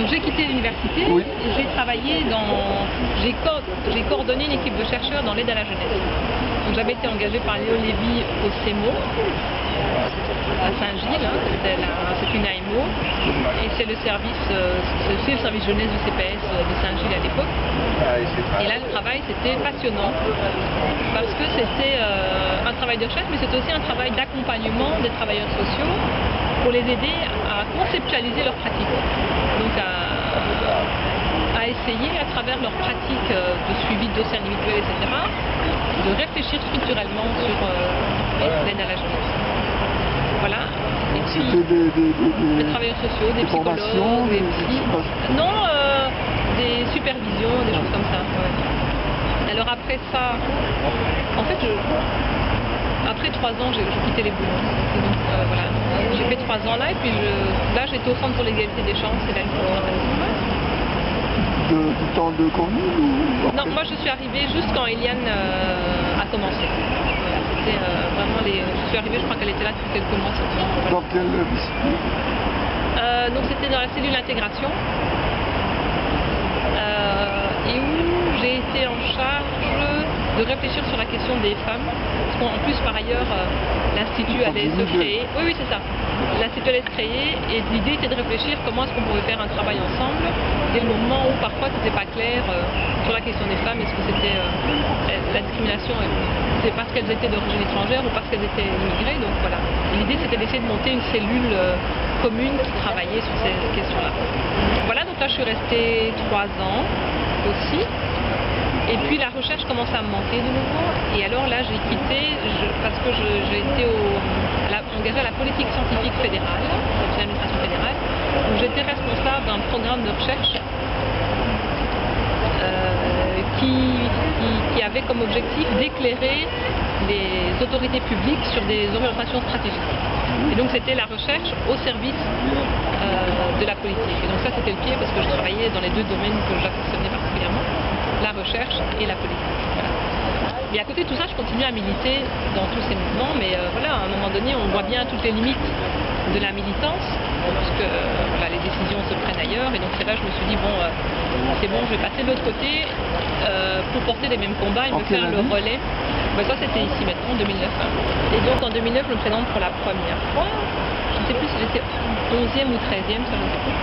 Donc j'ai quitté l'université et j'ai travaillé j'ai coordonné une équipe de chercheurs dans l'aide à la jeunesse. Donc j'avais été engagée par Léo Lévy au CEMO, à Saint-Gilles, c'est une AMO, et c'est le service jeunesse du CPS de Saint-Gilles à l'époque. Et là le travail c'était passionnant, parce que c'était un travail de recherche, mais c'était aussi un travail d'accompagnement des travailleurs sociaux pour les aider à conceptualiser leurs pratiques. Donc à essayer à travers leurs pratiques de suivi de dossiers individuels, etc., de réfléchir structurellement sur l'aide à la jeunesse. Voilà. Et puis, des travailleurs sociaux, des psychologues, des psy... Non, des supervisions, des choses comme ça. Ouais. Alors après ça, en fait, après 3 ans, j'ai quitté les boulots. Donc voilà, j'ai fait 3 ans là, et puis là j'étais au Centre pour l'égalité des chances et la lutte contre le racisme. Du temps de commune ou... Non, moi je suis arrivée juste quand Eliane a commencé. Voilà, c'était vraiment je suis arrivée, je crois qu'elle était là depuis quelques mois. Voilà. Dans quelle discipline? Donc c'était dans la cellule d'intégration. Et où j'ai été en charge de réfléchir sur la question des femmes. Parce qu'en plus, par ailleurs, l'Institut allait se créer. Oui, c'est ça. L'Institut allait se créer et l'idée était de réfléchir comment est-ce qu'on pouvait faire un travail ensemble. Et le moment où parfois c'était pas clair sur la question des femmes, est-ce que c'était la discrimination, c'est parce qu'elles étaient d'origine étrangère ou parce qu'elles étaient immigrées. Donc voilà. L'idée c'était d'essayer de monter une cellule commune qui travaillait sur ces questions-là. Voilà, donc là je suis restée 3 ans aussi. Et puis la recherche commençait à me manquer de nouveau. Et alors là j'ai quitté parce que j'ai été engagée à la politique scientifique fédérale, l'administration fédérale, où j'étais responsable d'un programme de recherche qui avait comme objectif d'éclairer les autorités publiques sur des orientations stratégiques. Et donc c'était la recherche au service de la politique. Et donc ça c'était le pied parce que je travaillais dans les 2 domaines que j'affectionnais particulièrement, la recherche et la politique. Voilà. Et à côté de tout ça, je continue à militer dans tous ces mouvements, mais voilà, à un moment donné, on voit bien toutes les limites de la militance, puisque voilà, les décisions se prennent ailleurs, et donc c'est là que je me suis dit, bon, c'est bon, je vais passer de l'autre côté pour porter les mêmes combats et me faire le relais. Ben, ça, c'était ici maintenant, en 2009. Et donc en 2009, je me présente pour la première fois, je ne sais plus si j'étais 11e ou 13e, ça je ne sais plus.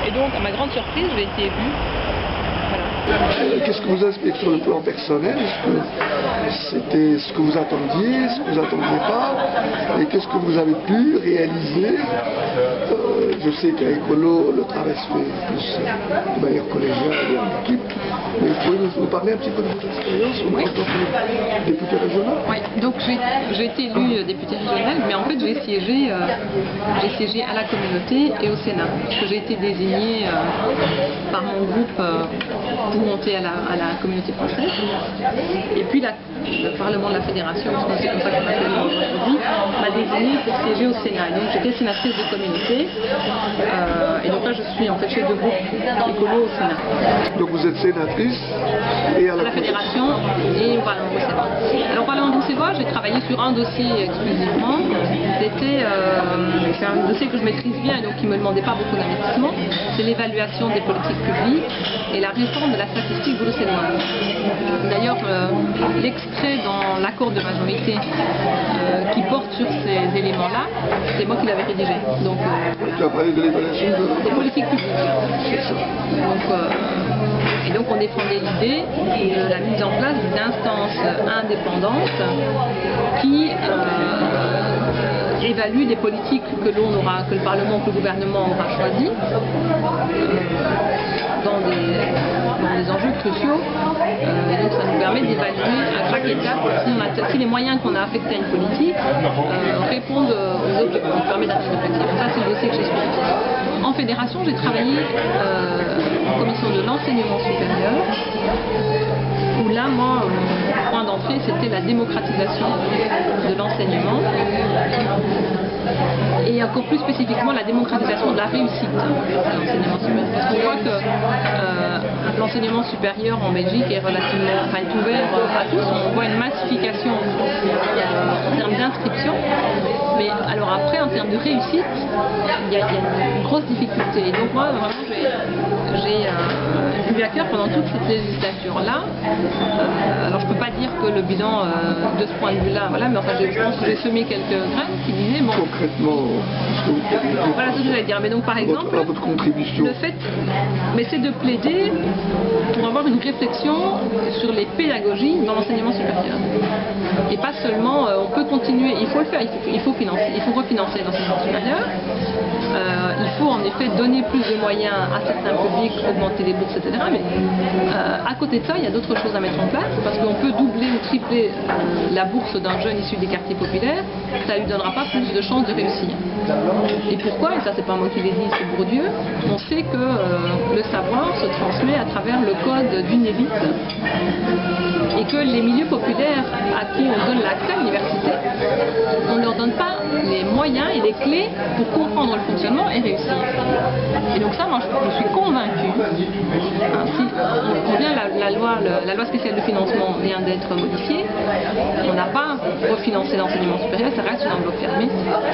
Et donc, à ma grande surprise, j'ai été élue. Qu'est-ce que vous inspire sur le plan personnel? Est-ce que c'était ce que vous attendiez, ce que vous n'attendiez pas? Et qu'est-ce que vous avez pu réaliser? Je sais qu'à Écolo, le travail se fait plus de manière collégiale et en équipe. Mais vous pouvez nous parler un petit peu de votre expérience en tant que député régional? Oui, donc j'ai été élue députée régionale, mais en fait j'ai siégé à la communauté et au Sénat. Parce que j'ai été désignée par mon groupe pour monter à la communauté française. Et puis le Parlement de la Fédération, parce que c'est comme ça qu'on appelle aujourd'hui, m'a désignée pour siéger au Sénat. Donc j'étais sénatrice de communauté. Et donc là je suis en fait chef de groupe écolo au Sénat. Donc vous êtes sénatrice et à la Fédération et au Parlement bruxellois. Alors au Parlement bruxellois, j'ai travaillé sur un dossier exclusivement. C'est un dossier que je maîtrise bien et donc qui ne me demandait pas beaucoup d'investissement. C'est l'évaluation des politiques publiques et la réforme de la statistique bruxelloise. D'ailleurs, l'extrait dans l'accord de majorité qui porte sur ces éléments-là, c'est moi qui l'avais rédigé. Donc, tu as parlé de l'évaluation des politiques publiques. C'est ça. Et donc on défendait l'idée de la mise en place d'une instance indépendante qui évalue des politiques que le Parlement, que le gouvernement aura choisies dans des enjeux cruciaux. Et donc ça nous permet d'évaluer à chaque étape si les moyens qu'on a affectés à une politique répondent aux objectifs, ça permet d'atteindre les objectifs. Ça c'est le dossier que j'ai suivi. En fédération, j'ai travaillé en commission de l'enseignement supérieur, où là, moi, mon point d'entrée, c'était la démocratisation de l'enseignement, et encore plus spécifiquement la démocratisation de la réussite de l'enseignement supérieur. Parce qu'on voit que l'enseignement supérieur en Belgique est est ouvert à tous. On voit une massification en termes d'inscription. Mais alors après, en termes de réussite, il y a une grosse difficulté. Et donc moi, vraiment, j'ai eu à cœur pendant toute cette législature-là. Alors je peux pas dire que le bilan de ce point de vue-là, voilà, mais enfin je pense que j'ai semé quelques graines qui disaient bon. Concrètement, ce que vous pouvez dire. Voilà ce que j'allais dire. Mais donc par exemple, votre contribution. le fait, mais c'est de plaider pour avoir une réflexion sur les pédagogies dans l'enseignement supérieur. Et pas seulement, on peut continuer, il faut le faire, il faut financer, il faut refinancer l'enseignement supérieur. Il faut en effet donner plus de moyens à certains publics, augmenter les bourses, etc. Mais à côté de ça, il y a d'autres choses à mettre en place, parce qu'on peut doubler ou tripler la bourse d'un jeune issu des quartiers populaires, ça ne lui donnera pas plus de chances de réussir. Et pourquoi? Et ça c'est pas moi qui l'ai dit, c'est Bourdieu. On sait que le savoir se transmet à travers le code d'une élite, et que les milieux populaires à qui on donne l'accès à l'université, on ne leur donne pas les moyens et les clés pour comprendre le fonctionnement et réussir. Et donc ça, moi je suis convaincue, si on vient la loi spéciale de financement vient d'être modifiée, on n'a pas refinancé l'enseignement supérieur, ça reste une enveloppe fermée.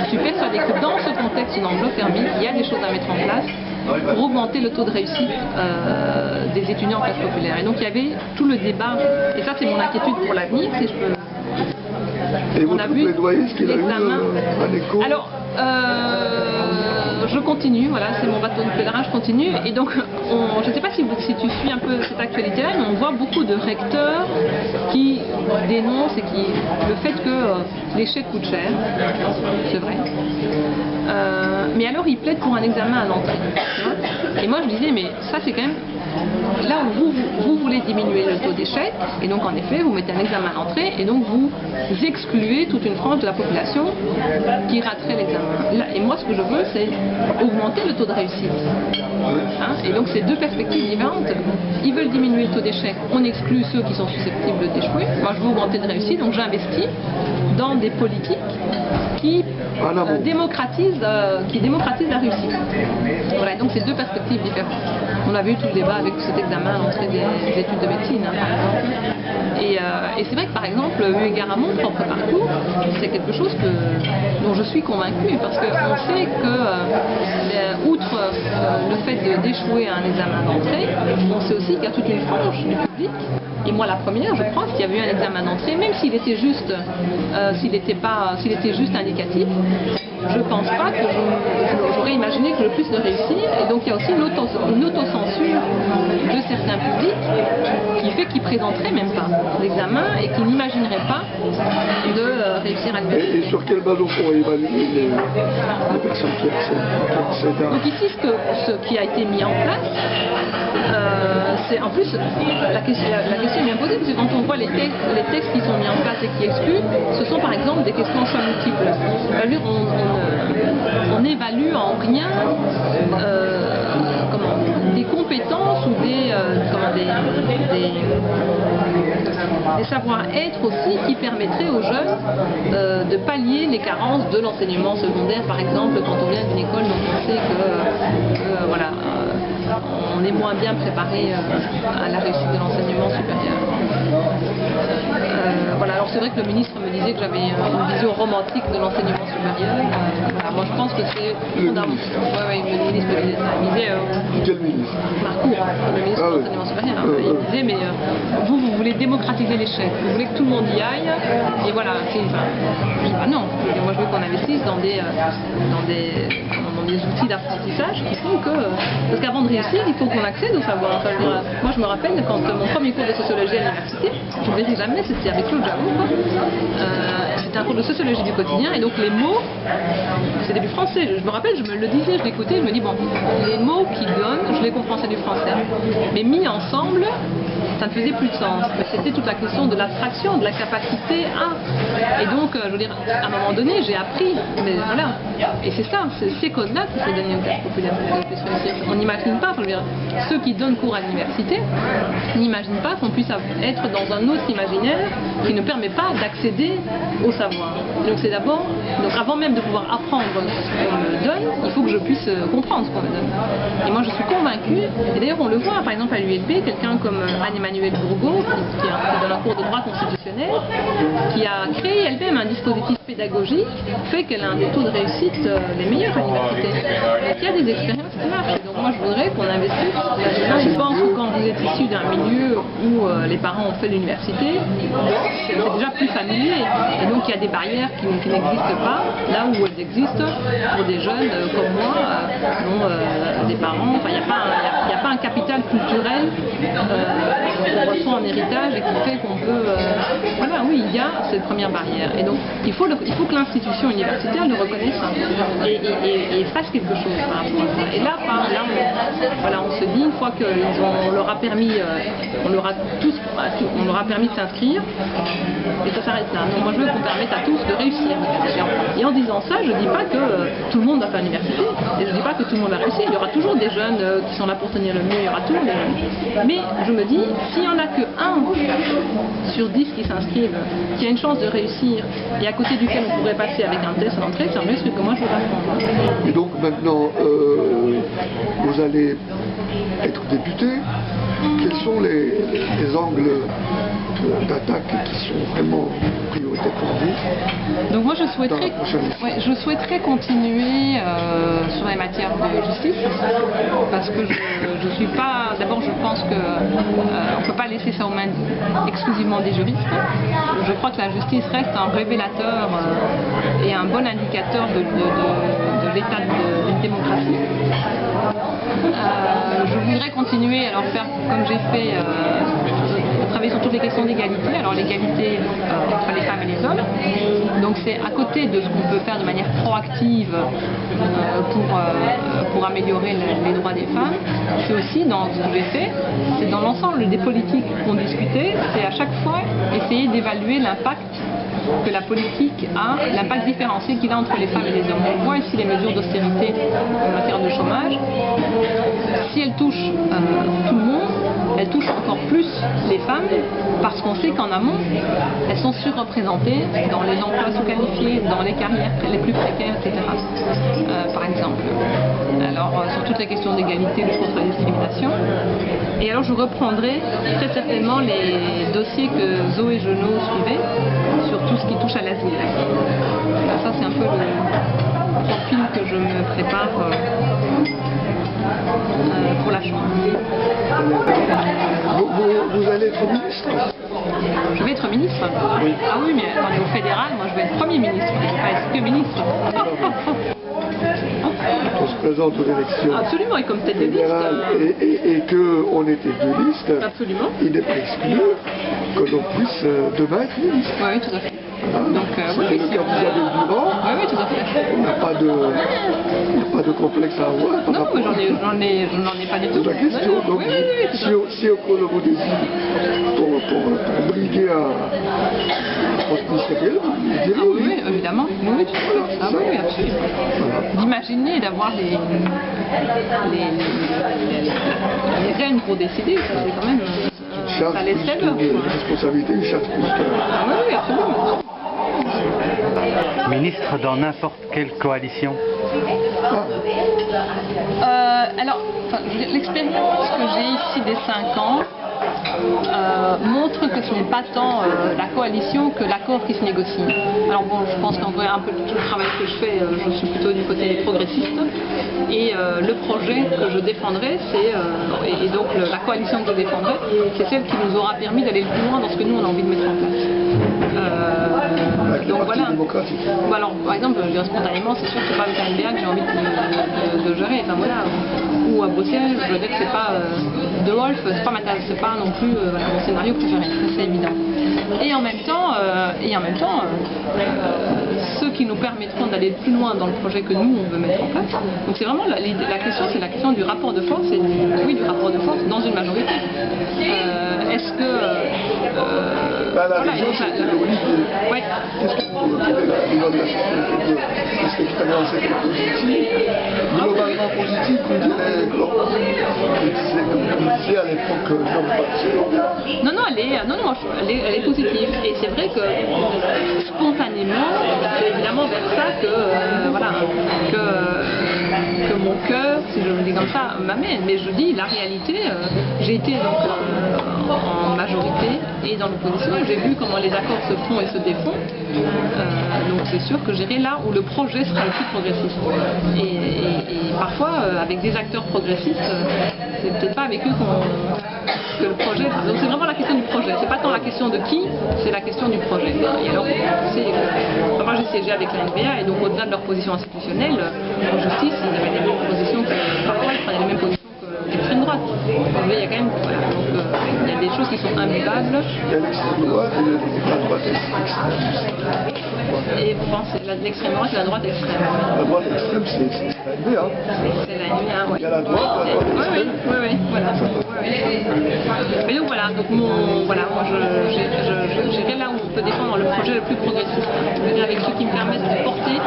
Je suis persuadée que dans ce contexte d'une enveloppe fermée, il y a des choses à mettre en place pour augmenter le taux de réussite des étudiants en classe populaire. Et donc il y avait tout le débat, et ça c'est mon inquiétude pour l'avenir, si je peux... Et votre plaidoyer, ce qu'il a eu un écho? Alors, je continue, voilà, c'est mon bateau de pèlerin, je continue. Et donc, je ne sais pas si tu suis un peu cette actualité-là, mais on voit beaucoup de recteurs qui dénoncent le fait que l'échec coûte cher, c'est vrai. Mais alors, ils plaident pour un examen à l'entrée. Et moi, je disais, mais ça, c'est quand même... Là où vous voulez diminuer le taux d'échec, et donc en effet vous mettez un examen à l'entrée, et donc vous excluez toute une frange de la population qui raterait l'examen. Et moi ce que je veux c'est augmenter le taux de réussite. Et donc c'est deux perspectives différentes. Ils veulent diminuer le taux d'échec, on exclut ceux qui sont susceptibles d'échouer. Moi je veux augmenter de réussite, donc j'investis dans des politiques qui démocratisent la réussite. Voilà, donc c'est deux perspectives différentes. On avait eu tout le débat avec cet examen à l'entrée des études de médecine, par exemple. Et c'est vrai que par exemple, eu égard à mon propre parcours, c'est quelque chose dont je suis convaincue, parce qu'on sait que, outre le fait d'échouer à un examen d'entrée, on sait aussi qu'il y a toute une frange du public, et moi la première, je crois, s'il y avait eu un examen d'entrée, même s'il était juste, s'il était juste indicatif, je ne pense pas que j'aurais imaginé que le plus de réussir. Et donc il y a aussi une autocensure de certains publics qui fait qu'ils ne présenteraient même pas l'examen et qui n'imagineraient pas de réussir à l'université. Et sur quelle base on pourrait évaluer les personnes qui accèdent à... Donc ici, ce qui a été mis en place, c'est en plus, la question est bien posée, parce que quand on voit les textes qui sont mis en place et qui excluent, ce sont par exemple des questions choix multiples. C'est-à-dire on n'évalue en rien des compétences ou des savoir-être aussi qui permettraient aux jeunes de pallier les carences de l'enseignement secondaire, par exemple, quand on vient d'une école dont on sait que voilà, on est moins bien préparé à la réussite de l'enseignement supérieur. Voilà, alors c'est vrai que le ministre me disait que j'avais une vision romantique de l'enseignement supérieur. Voilà, moi je pense que c'est fondamental. Oui, le ministre me disait ça. Il disait, quel ministre? Marcourt, le ministre de l'enseignement supérieur. Il disait, mais vous voulez démocratiser l'échec, vous voulez que tout le monde y aille, et voilà. Je dis, non, moi je veux qu'on investisse dans des outils d'apprentissage qui font que... Parce qu'avant de réussir, il faut qu'on accède au savoir. Enfin, moi je me rappelle quand mon premier cours de sociologie à l'université, je ne verrai jamais, c'était avec Claude Jaour. C'était un cours de sociologie du quotidien, et donc les mots, c'était du français. Je me rappelle, je me le disais, je l'écoutais, je me dis, bon, les mots qu'il donne, je les comprends, c'est du français. Mais mis ensemble, ça ne faisait plus de sens. Mais c'était toute la question de l'abstraction, de la capacité à... Et donc, je veux dire, à un moment donné, j'ai appris, mais voilà. Et c'est ça, c'est ces codes-là qu'il faut donner aux classes populaires pour qu'elles puissent réussir. On n'imagine pas, je veux dire, ceux qui donnent cours à l'université n'imaginent pas qu'on puisse être dans un autre imaginaire qui ne permet pas d'accéder au savoir. Donc c'est d'abord, donc avant même de pouvoir apprendre ce qu'on me donne, il faut que je puisse comprendre ce qu'on me donne. Et moi je suis convaincue, et d'ailleurs on le voit par exemple à l'ULB, quelqu'un comme Anne-Emmanuelle Bourgault, qui donne un cours de droit constitutionnel, qui a créé elle-même un dispositif pédagogique, fait qu'elle a un des taux de réussite les meilleurs à l'université. Et qu'il y a des expériences qui marchent. Et donc moi je voudrais qu'on investisse là-dedans. Je pense que quand vous êtes issu d'un milieu où les parents ont fait l'université, c'est déjà plus familier. Et donc il y a des barrières qui n'existent pas, là où elles existent pour des jeunes comme moi, dont des parents, enfin il n'y a pas un capital culturel qu'on reçoit en héritage et qui fait qu'on peut... voilà, oui, il y a cette première barrière. Et donc il faut que l'institution universitaire le reconnaisse et fasse quelque chose par rapport à ça. Et là, on se dit, une fois qu'on leur a permis, on leur a permis de s'inscrire, et ça s'arrête là. Donc moi je veux qu'on permette à tous de réussir. Et en disant ça, je ne dis pas que tout le monde va faire l'université, et je ne dis pas que tout le monde va réussir. Il y aura toujours des jeunes qui sont là pour tenir le mieux, il y aura toujours des jeunes. Mais je me dis, s'il n'y en a que 1 sur 10 qui s'inscrivent, qui a une chance de réussir, et à côté duquel on pourrait passer avec un test à l'entrée, c'est un mieux truc que moi je veux apprendre. Et donc maintenant, vous allez être député. Quels sont les angles d'attaque qui sont vraiment prioritaires pour vous? Donc moi je souhaiterais continuer sur les matières de justice, parce que je suis pas... D'abord je pense que on ne peut pas laisser ça aux mains exclusivement des juristes. Je crois que la justice reste un révélateur et un bon indicateur de l'état d'une démocratie. Je voudrais continuer à faire comme j'ai fait, travailler sur toutes les questions d'égalité. Alors l'égalité entre les femmes et les hommes. Donc c'est à côté de ce qu'on peut faire de manière proactive pour améliorer les droits des femmes. C'est aussi dans ce que j'ai fait, c'est dans l'ensemble des politiques qu'on discutait, c'est à chaque fois essayer d'évaluer l'impact que la politique a, l'impact différencié qu'il a entre les femmes et les hommes. On voit ici les mesures d'austérité en matière de chômage. Si elles touchent tout le monde, elles touchent encore plus les femmes, parce qu'on sait qu'en amont, elles sont surreprésentées dans les emplois sous-qualifiés, dans les carrières les plus précaires, etc. Par exemple. Alors, sur toutes les questions d'égalité, lutte contre la discrimination. Et alors, je reprendrai très certainement les dossiers que Zoé Genot suivait, sur tout ce qui touche à l'asile. Ça, c'est un peu le profil que je me prépare pour la Chambre. Vous allez être ministre? Je vais être ministre? Oui. Ah oui, mais attendez, au fédéral, moi je vais être Premier ministre, pas être que ministre. On se présente aux élections Absolument, et comme tête de liste. fédérales et qu'on était deux listes, Absolument. il n'est pas exclu que l'on puisse demain être ministre. Oui, tout à fait. Donc, C'est oui, le cas de Isabelle Durand. Oui, tout à fait. On n'a pas de complexe à avoir. Non, mais j'en ai pas du tout. C'est la question. Non, Donc, si on vous désigne pour briguer un poste ministériel, vous direz oui. Oui, évidemment. Oui, tout à fait. Ah oui, absolument. Voilà. D'imaginer et d'avoir les rênes pour décider, ça c'est quand même... ça laisserait l'heure. Une responsabilité, une charge plus que... Ah oui, absolument. Ministre dans n'importe quelle coalition? Alors, l'expérience que j'ai ici des 5 ans montre que ce n'est pas tant la coalition que l'accord qui se négocie. Alors bon, je pense qu'en vrai, un peu tout le travail que je fais, je suis plutôt du côté progressiste. Et le projet que je défendrai, et donc la coalition que je défendrai, c'est celle qui nous aura permis d'aller le plus loin dans ce que nous on a envie de mettre en place. Donc voilà. Bon, alors, par exemple, je dirais spontanément, c'est sûr que c'est pas le KNBA que j'ai envie de gérer. Enfin voilà. Ou à Bruxelles, je veux dire que c'est pas De Wolf, c'est pas ma tasse, c'est pas non plus mon scénario préféré, c'est évident. Et en même temps, ceux qui nous permettront d'aller plus loin dans le projet que nous on veut mettre en place. Donc c'est vraiment la question, c'est la question du rapport de force, et du rapport de force dans une majorité. Est-ce que la raison, c'est ouais. de cette expérience était positive, globalement positive, vous direz, comme vous disiez à l'époque, Jean Barcelone. Non, elle est positive. Et c'est vrai que spontanément, c'est évidemment vers ça que mon cœur, si je le dis comme ça, m'amène. Mais je dis la réalité, j'ai été donc en majorité et dans l'opposition, j'ai vu comment les accords se font et se défont. Donc c'est sûr que j'irai là où le projet sera le plus progressiste. Et parfois, avec des acteurs progressistes, c'est peut-être pas avec eux que le projet. Donc c'est vraiment la question du projet. C'est pas tant la question de qui, c'est la question du projet. Et alors, moi j'ai siégé avec la NBA et donc au-delà de leur position institutionnelle, en justice, ils avaient les mêmes positions parfois ils prenaient les mêmes positions que l'extrême droite. Mais il y a quand même, voilà, donc il y a des choses qui sont immuables. Il y a l'extrême droite et la droite extrême. Et vous pensez l'extrême droite et la droite extrême? La droite extrême, c'est la NBA. C'est la NBA, oui. Il y a la droite extrême. Oui, voilà. Et donc voilà, donc moi j'irai là où on peut défendre le projet le plus progressiste, c'est-à-dire avec ceux qui me permettent de porter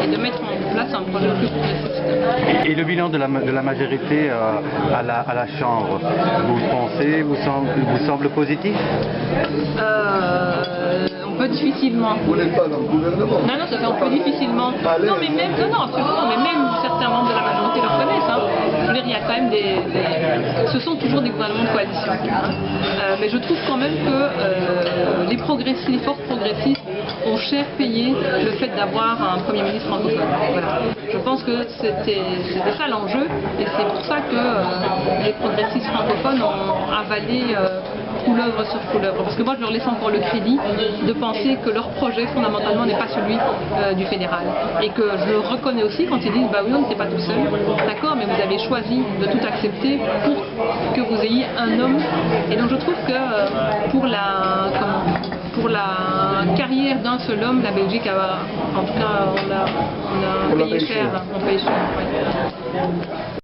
et de mettre en place un projet le plus progressiste. Et le bilan de la majorité à la Chambre, vous pensez, vous semble positif? On peut difficilement. Vous n'êtes pas dans le gouvernement. Non, ça fait on peut difficilement. Non, mais même, absolument, mais même certains membres de la majorité le reconnaissent. Hein. Je veux dire, il y a quand même ce sont toujours des gouvernements de coalition. Mais je trouve quand même que les forces progressistes ont cher payé le fait d'avoir un Premier ministre francophone. Voilà. Je pense que c'était ça l'enjeu, et c'est pour ça que les progressistes francophones ont avalé couleuvre sur couleuvre. Parce que moi, je leur laisse encore le crédit de penser que leur projet, fondamentalement, n'est pas celui du fédéral. Et que je le reconnais aussi quand ils disent, bah oui, on n'était pas tout seul. D'accord, mais vous avez choisi de tout accepter pour que vous ayez un homme. Et donc, je trouve que pour la carrière d'un seul homme, la Belgique a, en tout cas, on a payé cher. On paye cher. Ouais.